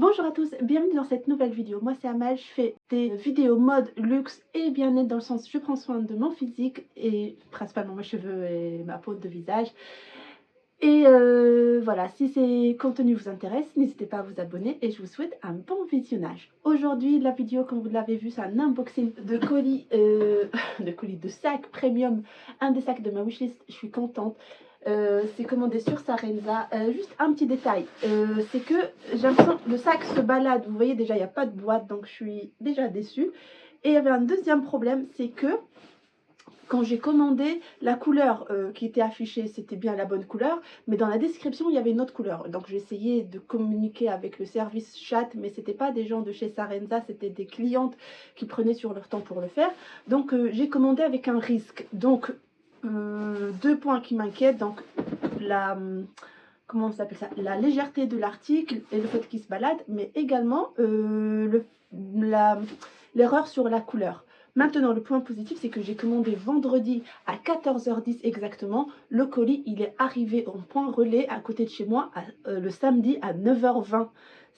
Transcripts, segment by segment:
Bonjour à tous, bienvenue dans cette nouvelle vidéo. Moi c'est Amal, je fais des vidéos mode, luxe et bien-être dans le sens je prends soin de mon physique et principalement mes cheveux et ma peau de visage. Et voilà, si ces contenus vous intéressent, n'hésitez pas à vous abonner et je vous souhaite un bon visionnage. Aujourd'hui, la vidéo, comme vous l'avez vu, c'est un unboxing de colis, de sacs premium, un des sacs de ma wishlist, je suis contente. C'est commandé sur Sarenza. Juste un petit détail, c'est que j'ai l'impression que le sac se balade, vous voyez déjà il n'y a pas de boîte, donc je suis déjà déçue. Et il y avait un deuxième problème, c'est que quand j'ai commandé, la couleur qui était affichée, c'était bien la bonne couleur, mais dans la description, il y avait une autre couleur. Donc j'ai essayé de communiquer avec le service chat, mais c'était pas des gens de chez Sarenza, c'était des clientes qui prenaient sur leur temps pour le faire. Donc j'ai commandé avec un risque. Donc deux points qui m'inquiètent. Donc la comment on s'appelle ça, la légèreté de l'article et le fait qu'il se balade, mais également l'erreur sur la couleur. Maintenant, le point positif, c'est que j'ai commandé vendredi à 14h10 exactement. Le colis, il est arrivé en point relais à côté de chez moi le samedi à 9h20.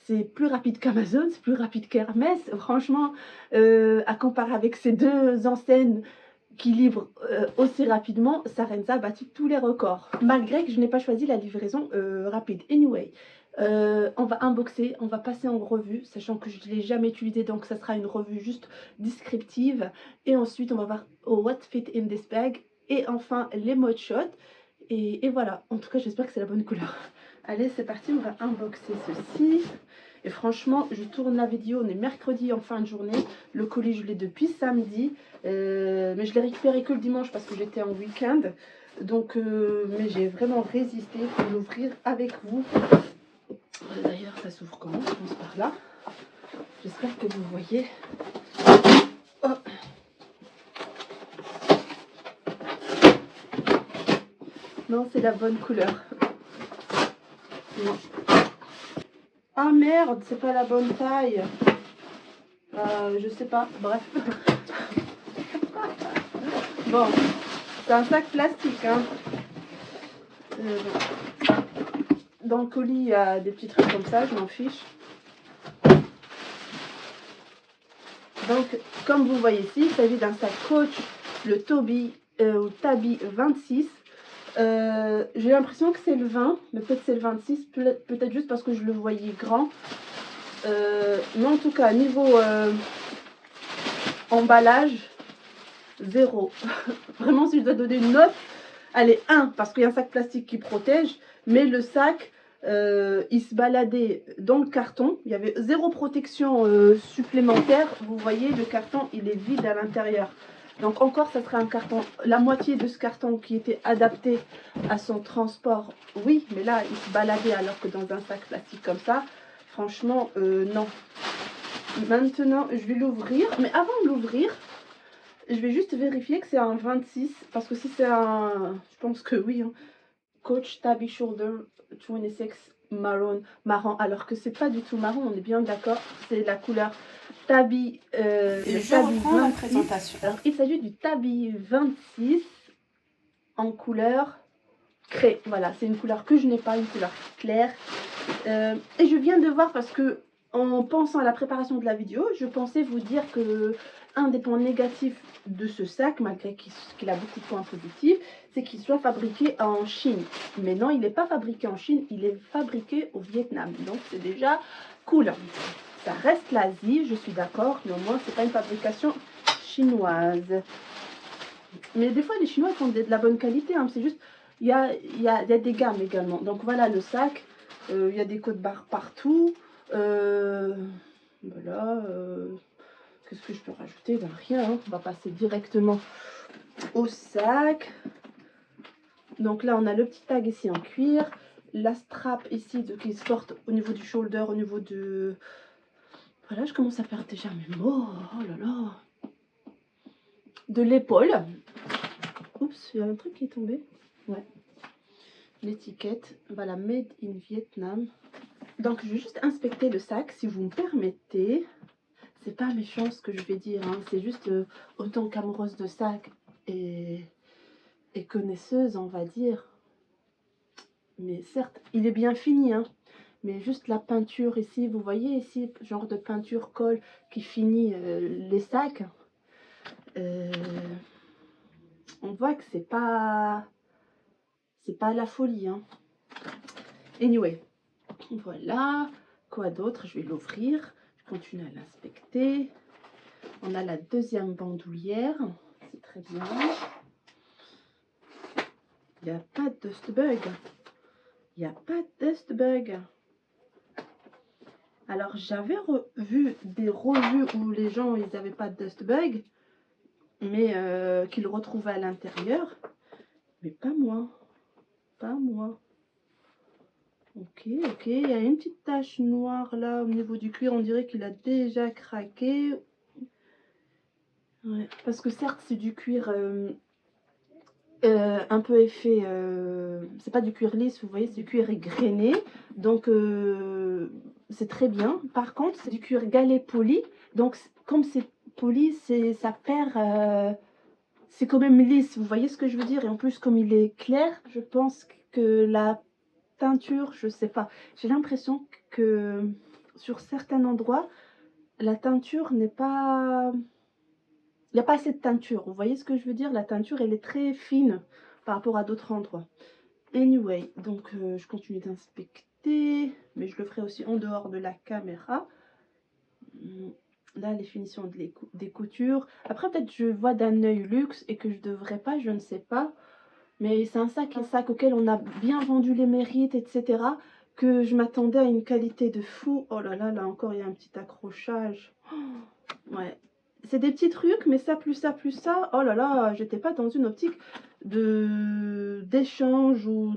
C'est plus rapide qu'Amazon, c'est plus rapide qu'Hermès. Franchement, à comparer avec ces deux enseignes qui livre aussi rapidement, Sarenza a battu tous les records. Malgré que je n'ai pas choisi la livraison rapide. Anyway, on va unboxer, on va passer en revue, sachant que je ne l'ai jamais utilisé, donc ça sera une revue juste descriptive. Et ensuite, on va voir what fit in this bag. Et enfin, les mode shots. Et voilà, en tout cas, j'espère que c'est la bonne couleur. Allez, c'est parti, on va unboxer ceci. Et franchement, je tourne la vidéo, on est mercredi en fin de journée. Le colis, je l'ai depuis samedi. Mais je l'ai récupéré que le dimanche parce que j'étais en week-end. Donc, mais j'ai vraiment résisté pour l'ouvrir avec vous. D'ailleurs, ça s'ouvre comment? Je commence par là. J'espère que vous voyez. Oh. Non, c'est la bonne couleur. Non. Ah merde, c'est pas la bonne taille. Je sais pas, bref. Bon, c'est un sac plastique, hein. Dans le colis, il y a des petits trucs comme ça, je m'en fiche. Donc, comme vous voyez ici, il s'agit d'un sac Coach, le Tabi 26. J'ai l'impression que c'est le 20, mais peut-être c'est le 26, peut-être juste parce que je le voyais grand. Mais en tout cas, niveau emballage, 0. Vraiment, si je dois donner une note, allez, 1, parce qu'il y a un sac plastique qui protège, mais le sac, il se baladait dans le carton. Il y avait 0 protection supplémentaire. Vous voyez, le carton, il est vide à l'intérieur. Donc encore, ça serait un carton, la moitié de ce carton qui était adapté à son transport. Oui, mais là, il se baladait alors que dans un sac plastique comme ça, franchement, non. Maintenant, je vais l'ouvrir. Mais avant de l'ouvrir, je vais juste vérifier que c'est un 26. Parce que si c'est un... Je pense que oui. Hein. Coach Tabi Shoulder 26 marron. Alors que c'est pas du tout marron, on est bien d'accord. C'est la couleur Tabi. Je reprends la présentation. Alors, il s'agit du Tabi 26 en couleur craie. Voilà, c'est une couleur que je n'ai pas, une couleur claire. Et je viens de voir parce que en pensant à la préparation de la vidéo, je pensais vous dire que un des points négatifs de ce sac, malgré qu'il a beaucoup de points positifs, c'est qu'il soit fabriqué en Chine. Mais non, il n'est pas fabriqué en Chine, il est fabriqué au Vietnam. Donc c'est déjà cool. Ça reste l'Asie, je suis d'accord, mais au moins c'est pas une fabrication chinoise. Mais des fois les Chinois font de la bonne qualité, hein. C'est juste, il y a des gammes également. Donc voilà le sac, il y a des codes barres partout. Voilà. Qu'est-ce que je peux rajouter? Ben, rien, hein. On va passer directement au sac. Donc là, on a le petit tag ici en cuir. La strap ici qui se porte au niveau du shoulder, au niveau de... Voilà, je commence à faire déjà mes mots. Oh là là. De l'épaule. Oups, il y a un truc qui est tombé. Ouais. L'étiquette. Voilà, Made in Vietnam. Donc, je vais juste inspecter le sac, si vous me permettez. C'est pas méchant ce que je vais dire, hein. C'est juste autant qu'amoureuse de sac et connaisseuse, on va dire. Mais certes, il est bien fini, hein. mais juste la peinture ici, vous voyez ici, genre de peinture colle qui finit les sacs. On voit que c'est pas la folie, hein. Anyway, voilà. Quoi d'autre? Je vais l'ouvrir. Je continue à l'inspecter. On a la deuxième bandoulière. C'est très bien. Il n'y a pas de dust bug. Il n'y a pas de dust bug. Alors, j'avais vu des revues où les gens, ils n'avaient pas de dust bug, mais qu'ils retrouvaient à l'intérieur. Mais pas moi. Pas moi. Ok, ok. Il y a une petite tache noire là au niveau du cuir. On dirait qu'il a déjà craqué. Ouais, parce que certes, c'est du cuir un peu effet. C'est pas du cuir lisse, vous voyez, c'est du cuir grainé. Donc, c'est très bien. Par contre, c'est du cuir galet poli. Donc, comme c'est poli, ça perd. C'est quand même lisse, vous voyez ce que je veux dire? Et en plus, comme il est clair, je pense que la teinture, je sais pas. J'ai l'impression que sur certains endroits, la teinture n'est pas... Il n'y a pas assez de teinture, vous voyez ce que je veux dire? La teinture, elle est très fine par rapport à d'autres endroits. Anyway, donc je continue d'inspecter, mais je le ferai aussi en dehors de la caméra. Là, les finitions des coutures. Après, peut-être je vois d'un œil luxe et que je devrais pas, je ne sais pas. Mais c'est un sac auquel on a bien vendu les mérites, etc. Que je m'attendais à une qualité de fou. Oh là là, là encore, il y a un petit accrochage. Oh, ouais. C'est des petits trucs, mais ça, plus ça, plus ça. Oh là là, j'étais pas dans une optique d'échange ou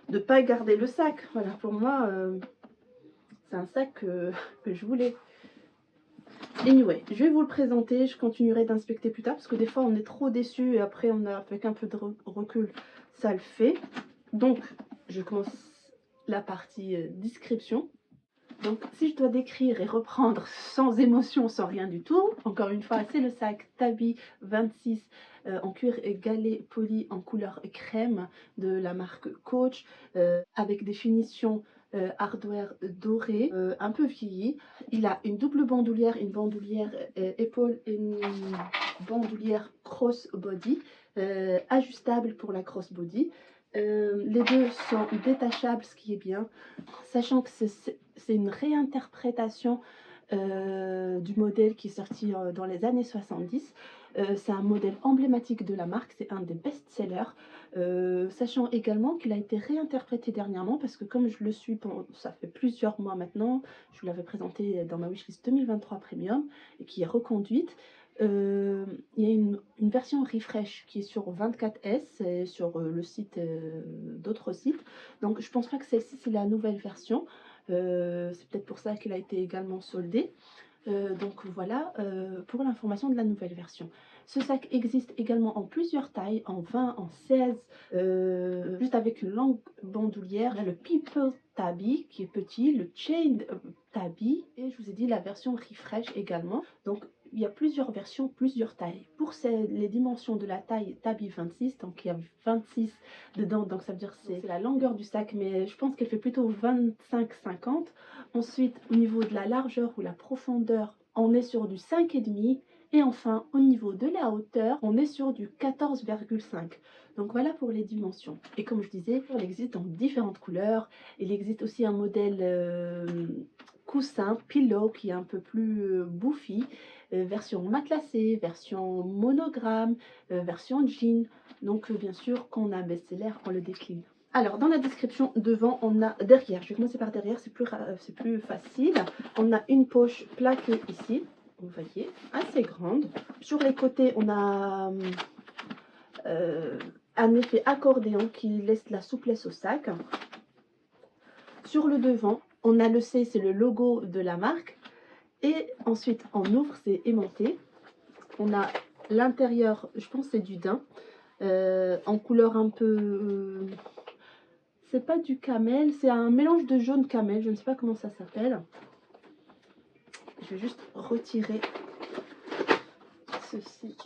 de pas garder le sac. Voilà, pour moi, c'est un sac que je voulais. Anyway, je vais vous le présenter, je continuerai d'inspecter plus tard parce que des fois on est trop déçu et après on a avec un peu de recul, ça le fait. Donc, je commence la partie description. Donc, si je dois décrire et reprendre sans émotion, sans rien du tout, encore une fois, c'est le sac Tabby 26 en cuir galet poli en couleur crème de la marque Coach avec des finitions hardware doré, un peu vieilli. Il a une double bandoulière, une bandoulière épaule et une bandoulière cross body, ajustable pour la cross body. Les deux sont détachables, ce qui est bien, sachant que c'est une réinterprétation du modèle qui est sorti dans les années 70. C'est un modèle emblématique de la marque, c'est un des best-sellers. Sachant également qu'il a été réinterprété dernièrement, parce que comme je le suis, ça fait plusieurs mois maintenant, je vous l'avais présenté dans ma wishlist 2023 Premium, et qui est reconduite. Il y a une version refresh qui est sur 24S et sur le site d'autres sites. Donc je pense pas que celle-ci c'est la nouvelle version. C'est peut-être pour ça qu'elle a été également soldée. Donc voilà pour l'information de la nouvelle version. Ce sac existe également en plusieurs tailles, en 20, en 16, juste avec une longue bandoulière. Le People Tabby qui est petit, le Chain Tabby et je vous ai dit la version Refresh également. Donc il y a plusieurs versions, plusieurs tailles. Pour les dimensions de la taille Tabby 26, donc il y a 26 dedans, donc ça veut dire c'est la longueur du sac, mais je pense qu'elle fait plutôt 25-50. Ensuite, au niveau de la largeur ou la profondeur, on est sur du 5,5. Et enfin, au niveau de la hauteur, on est sur du 14,5. Donc voilà pour les dimensions. Et comme je disais, il existe dans différentes couleurs. Il existe aussi un modèle coussin, pillow, qui est un peu plus bouffi. Version matelassée, version monogramme, version jean. Donc bien sûr, quand on a un best-seller, on le décline. Alors, dans la description, devant, on a derrière. Je vais commencer par derrière, c'est plus facile. On a une poche plaquée ici, vous voyez, assez grande. Sur les côtés, on a un effet accordéon qui laisse la souplesse au sac. Sur le devant, on a le C, c'est le logo de la marque. Et ensuite, on ouvre, c'est aimanté. On a l'intérieur, je pense que c'est du daim, en couleur un peu... c'est pas du camel, c'est un mélange de jaune camel, je ne sais pas comment ça s'appelle. Je vais juste retirer ceci.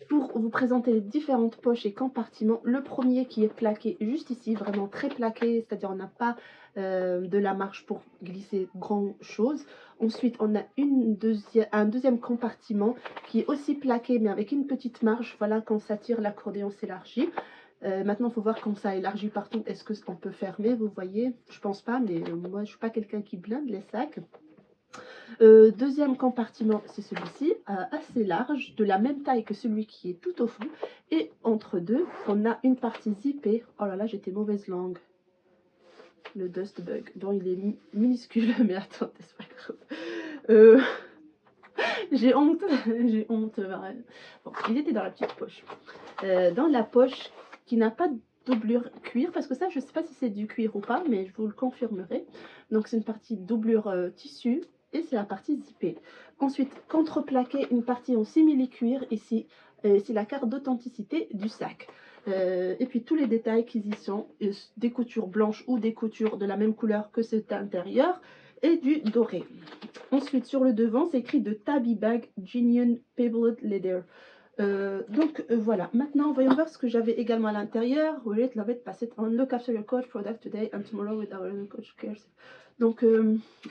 Pour vous présenter les différentes poches et compartiments, le premier qui est plaqué juste ici, vraiment très plaqué, c'est-à-dire on n'a pas de la marge pour glisser grand chose. Ensuite, on a un deuxième compartiment qui est aussi plaqué mais avec une petite marge. Voilà, quand ça tire, l'accordéon s'élargit. Maintenant, il faut voir quand ça élargit partout. Est-ce qu'on peut fermer? Vous voyez, je pense pas, mais moi, je ne suis pas quelqu'un qui blinde les sacs. Deuxième compartiment, c'est celui-ci, assez large, de la même taille que celui qui est tout au fond. Et entre deux, on a une partie zippée. Oh là là, j'étais mauvaise langue. Le dust bug. Bon, il est minuscule, mais attendez, c'est pas grave. J'ai honte, j'ai honte. Bon, il était dans la petite poche. Dans la poche qui n'a pas de doublure cuir, parce que ça, je sais pas si c'est du cuir ou pas, mais je vous le confirmerai. Donc, c'est une partie doublure tissu. Et c'est la partie zippée. Ensuite, contreplaqué, une partie en simili-cuir ici. C'est la carte d'authenticité du sac. Et puis tous les détails qui y sont, des coutures blanches ou des coutures de la même couleur que cet intérieur et du doré. Ensuite, sur le devant, c'est écrit de Tabby Bag Genuine Pebbled Leather. Voilà, maintenant voyons voir ce que j'avais également à l'intérieur. We love it, pass it on, look after your coach product today and tomorrow with our coach cares. Donc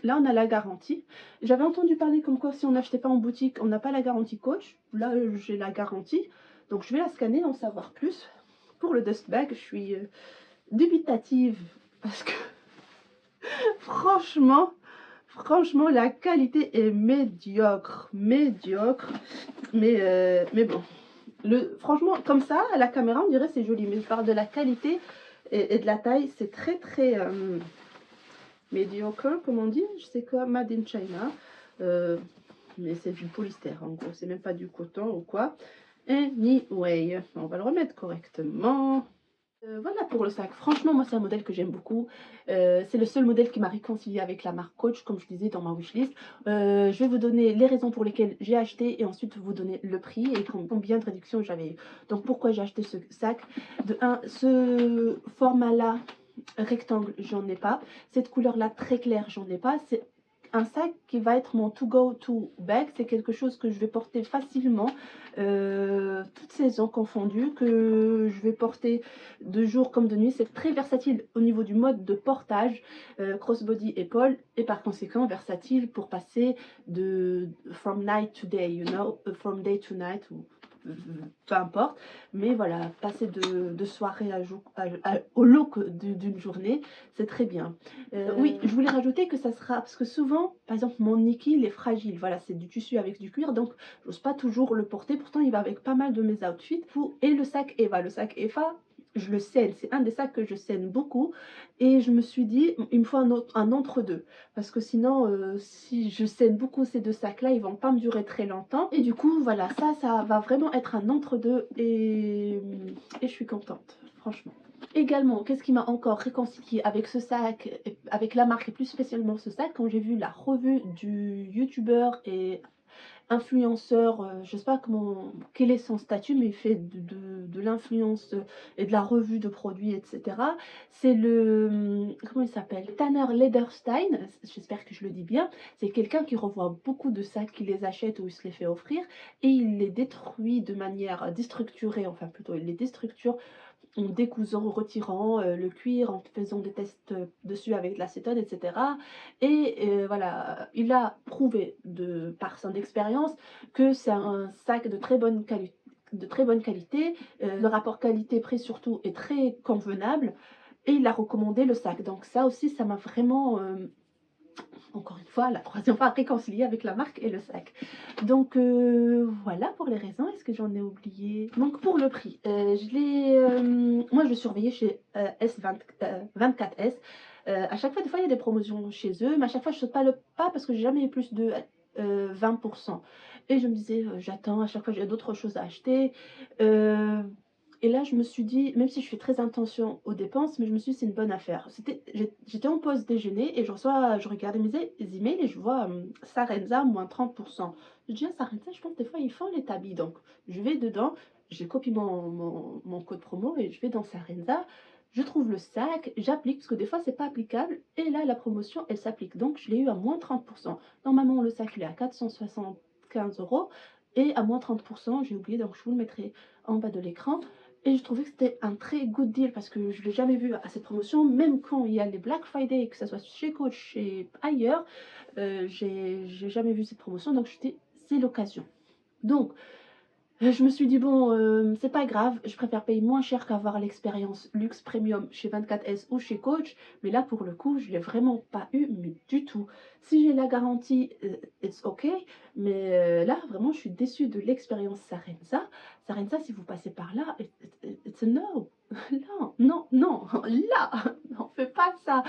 là on a la garantie. J'avais entendu parler comme quoi si on n'achetait pas en boutique on n'a pas la garantie coach. Là j'ai la garantie, donc je vais la scanner en savoir plus. Pour le dust bag je suis dubitative parce que franchement la qualité est médiocre, mais bon. Franchement, comme ça, à la caméra, on dirait c'est joli, mais je parle de la qualité et de la taille, c'est très médiocre, comme on dit, je sais quoi, made in China. Mais c'est du polyester, en gros, c'est même pas du coton ou quoi. Anyway, on va le remettre correctement. Voilà pour le sac. Franchement, moi, c'est un modèle que j'aime beaucoup. C'est le seul modèle qui m'a réconcilié avec la marque Coach, comme je disais dans ma wishlist. Je vais vous donner les raisons pour lesquelles j'ai acheté et ensuite vous donner le prix et combien de réductions j'avais eu. Donc, pourquoi j'ai acheté ce sac? De 1, ce format-là, rectangle, j'en ai pas. Cette couleur-là, très claire, j'en ai pas. C'est un sac qui va être mon to-go to bag. C'est quelque chose que je vais porter facilement, toutes saisons confondues, que je vais porter de jour comme de nuit. C'est très versatile au niveau du mode de portage, crossbody épaule, et par conséquent versatile pour passer de from night to day, you know, from day to night, ou peu importe, mais voilà, passer de soirée au look d'une journée, c'est très bien. Oui, je voulais rajouter que ça sera, parce que souvent, par exemple, mon Niki, il est fragile, voilà, c'est du tissu avec du cuir, donc j'ose pas toujours le porter, pourtant il va avec pas mal de mes outfits. Et le sac Eva, je le scène, c'est un des sacs que je scène beaucoup, et je me suis dit, il me faut un entre-deux, parce que sinon, si je scène beaucoup ces deux sacs-là, ils vont pas me durer très longtemps, et du coup, voilà, ça va vraiment être un entre-deux, et je suis contente, franchement. Également, qu'est-ce qui m'a encore réconcilié avec ce sac, avec la marque, et plus spécialement ce sac, quand j'ai vu la revue du youtubeur et influenceur, je sais pas quel est son statut, mais il fait de l'influence et de la revue de produits, etc. C'est comment il s'appelle? Tanner Lederstein, j'espère que je le dis bien. C'est quelqu'un qui revoit beaucoup de sacs, qui les achète ou il se les fait offrir, et il les détruit de manière déstructurée, enfin plutôt il les déstructure en décousant, en retirant le cuir, en faisant des tests dessus avec de l'acétone, etc. Et voilà, il a prouvé par son expérience que c'est un sac de très bonne qualité. Le rapport qualité-prix surtout est très convenable, et il a recommandé le sac. Donc ça aussi, ça m'a vraiment, encore une fois, la troisième fois, réconcilié avec la marque et le sac. Donc voilà pour les raisons. Est-ce que j'en ai oublié? Donc pour le prix, moi je surveillais chez S24S. À chaque fois, des fois il y a des promotions chez eux, mais à chaque fois je saute pas le pas parce que j'ai jamais eu plus de 20%. Et je me disais, j'attends, à chaque fois j'ai d'autres choses à acheter. Et là, je me suis dit, même si je fais très attention aux dépenses, mais je me suis dit, c'est une bonne affaire. J'étais en pause déjeuner et je regardais mes emails et je vois Sarenza moins 30%. Je dis, ah, Sarenza, je pense que des fois, ils font les tabis. Donc, je vais dedans, j'ai copié mon code promo et je vais dans Sarenza. Je trouve le sac, j'applique, parce que des fois, c'est pas applicable. Et là, la promotion, elle s'applique. Donc, je l'ai eu à moins 30%. Normalement, le sac, il est à 475 €. et à moins 30%, j'ai oublié, donc je vous le mettrai en bas de l'écran. Et je trouvais que c'était un très good deal parce que je ne l'ai jamais vu à cette promotion, même quand il y a les Black Friday, que ce soit chez Coach et ailleurs, j'ai jamais vu cette promotion, donc c'est l'occasion. Donc, je me suis dit, bon, c'est pas grave, je préfère payer moins cher qu'avoir l'expérience luxe premium chez 24S ou chez Coach. Mais là, pour le coup, je l'ai vraiment pas eu, mais du tout. Si j'ai la garantie, it's ok. Mais là, vraiment, je suis déçue de l'expérience Sarenza. Sarenza, si vous passez par là, it's a no. Non, non, non, là, on fait pas ça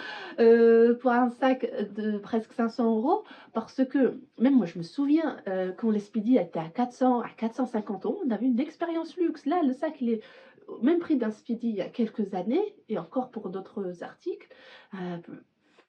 pour un sac de presque 500 €. Parce que même moi, je me souviens quand les Speedy étaient à 400, à 450 €, on avait une expérience luxe. Là, le sac, il est au même prix d'un Speedy il y a quelques années, et encore pour d'autres articles, euh,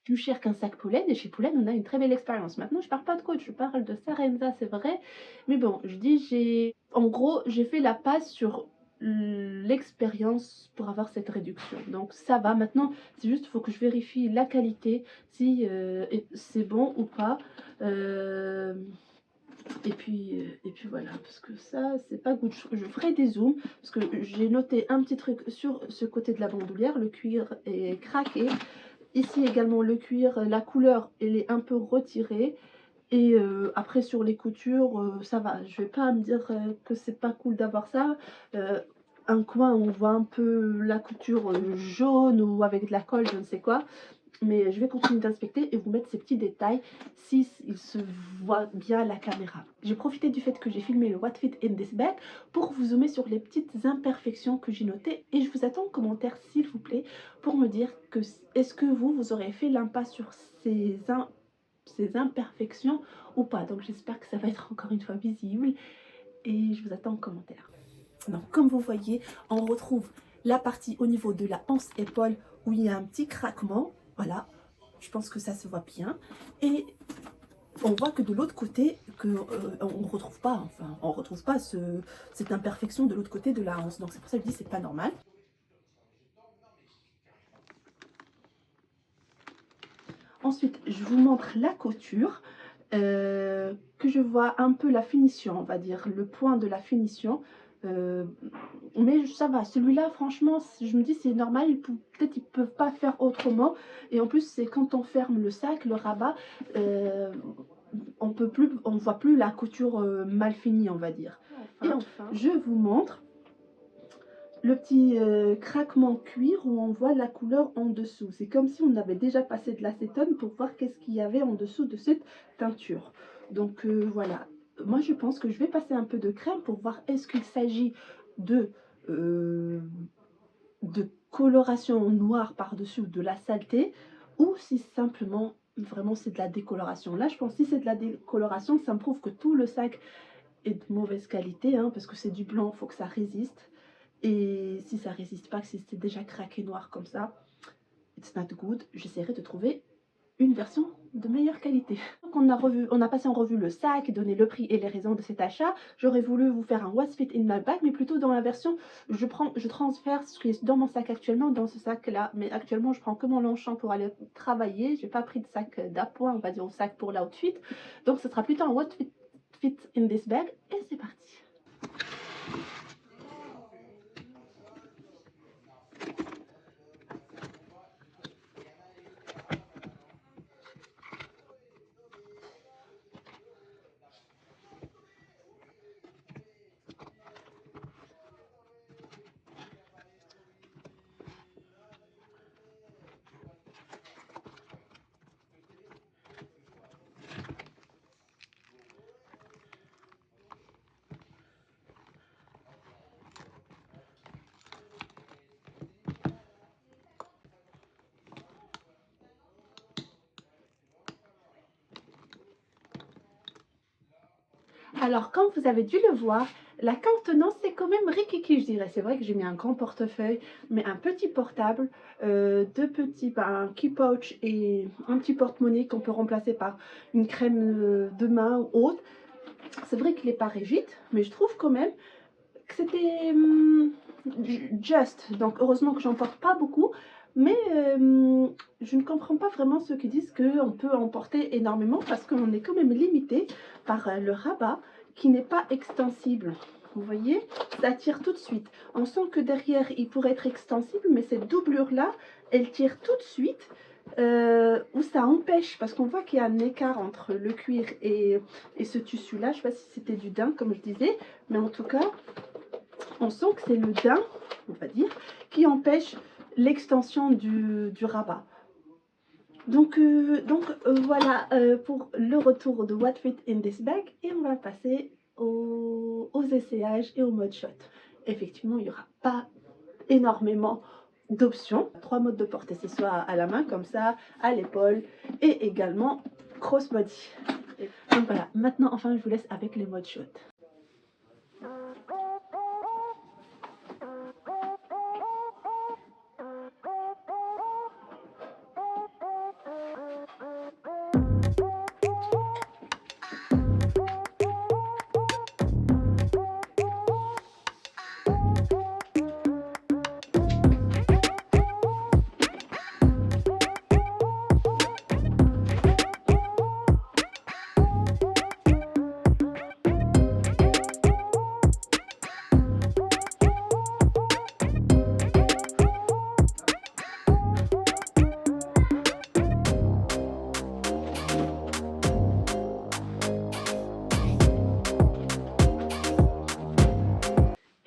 plus cher qu'un sac Poulen. Et chez Poulen, on a une très belle expérience. Maintenant, je parle pas de Coach, je parle de Sarenza, c'est vrai. Mais bon, je dis, en gros, j'ai fait la passe sur l'expérience pour avoir cette réduction. Donc ça va. Maintenant, c'est juste, il faut que je vérifie la qualité, si c'est bon ou pas. Et puis voilà, parce que ça, c'est pas good. Je ferai des zooms, parce que j'ai noté un petit truc sur ce côté de la bandoulière. Le cuir est craqué. Ici également, le cuir, la couleur, elle est un peu retirée. Et après, sur les coutures, ça va. Je vais pas me dire que c'est pas cool d'avoir ça. Un coin où on voit un peu la couture jaune ou avec de la colle, je ne sais quoi. Mais je vais continuer d'inspecter et vous mettre ces petits détails si il se voit bien à la caméra. J'ai profité du fait que j'ai filmé le What Fit in this bag pour vous zoomer sur les petites imperfections que j'ai notées, et je vous attends en commentaire s'il vous plaît pour me dire que est-ce que vous aurez fait l'impasse sur ces imperfections ou pas. Donc j'espère que ça va être encore une fois visible, et je vous attends en commentaire. Donc comme vous voyez, on retrouve la partie au niveau de la hanche épaule où il y a un petit craquement. Voilà, je pense que ça se voit bien. Et on voit que de l'autre côté, on retrouve pas, enfin, on retrouve pas cette imperfection de l'autre côté de la hanche. Donc c'est pour ça que je dis c'est pas normal. Ensuite, je vous montre la couture, que je vois un peu la finition, on va dire, le point de la finition. Mais ça va, celui-là, franchement, je me dis c'est normal, peut-être ils peuvent pas faire autrement. Et en plus, c'est quand on ferme le sac, le rabat, on voit plus la couture mal finie, on va dire. Et enfin, je vous montre le petit craquement cuir où on voit la couleur en dessous. C'est comme si on avait déjà passé de l'acétone pour voir qu'est-ce qu'il y avait en dessous de cette teinture. Donc voilà, moi je pense que je vais passer un peu de crème pour voir est-ce qu'il s'agit de coloration noire par-dessus ou de la saleté, ou si simplement vraiment c'est de la décoloration. Là je pense que si c'est de la décoloration, ça me prouve que tout le sac est de mauvaise qualité, hein, parce que c'est du blanc, il faut que ça résiste. Et si ça résiste pas, que si c'est déjà craqué noir comme ça, it's not good. J'essaierai de trouver une version de meilleure qualité. Donc on a passé en revue le sac, donné le prix et les raisons de cet achat. J'aurais voulu vous faire un What's Fit in my bag, mais plutôt dans la version je transfère ce qui est dans mon sac actuellement dans ce sac là. Mais actuellement je prends que mon Longchamp pour aller travailler. J'ai pas pris de sac d'appoint, on va dire, au sac pour l'outfit. Donc ce sera plutôt un What's Fit in this bag, et c'est parti. Alors, comme vous avez dû le voir, la contenance est quand même rikiki, je dirais. C'est vrai que j'ai mis un grand portefeuille, mais un petit portable, deux petits, un key pouch et un petit porte-monnaie qu'on peut remplacer par une crème de main ou autre. C'est vrai qu'il n'est pas rigide, mais je trouve quand même que c'était just. Donc, heureusement que j'en porte pas beaucoup. Mais je ne comprends pas vraiment ceux qui disent qu'on peut en porter énormément, parce qu'on est quand même limité par le rabat qui n'est pas extensible. Vous voyez, ça tire tout de suite. On sent que derrière, il pourrait être extensible, mais cette doublure-là, elle tire tout de suite, où ça empêche, parce qu'on voit qu'il y a un écart entre le cuir et ce tissu-là. Je ne sais pas si c'était du daim, comme je disais, mais en tout cas, on sent que c'est le daim, on va dire, qui empêche l'extension du rabat. Donc voilà pour le retour de What Fit in This Bag, et on va passer aux essayages et au mode shot. Effectivement, il n'y aura pas énormément d'options. 3 modes de portée, c'est soit à la main comme ça, à l'épaule, et également crossbody. Donc voilà, maintenant enfin je vous laisse avec les modes shot.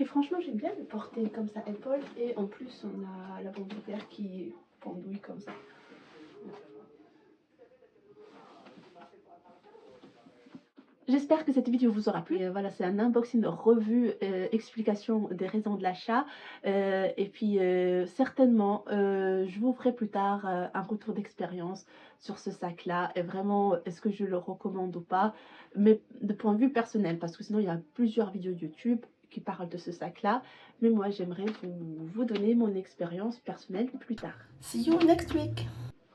Franchement, j'aime bien le porter comme ça, épaule, et en plus on a la bandoulière qui pendouille comme ça. J'espère que cette vidéo vous aura plu. Voilà, c'est un unboxing, revue, explication des raisons de l'achat. Et puis certainement, je vous ferai plus tard un retour d'expérience sur ce sac-là. Et vraiment, est-ce que je le recommande ou pas? Mais de point de vue personnel, parce que sinon il y a plusieurs vidéos YouTube qui parlent de ce sac-là. Mais moi, j'aimerais vous donner mon expérience personnelle plus tard. See you next week.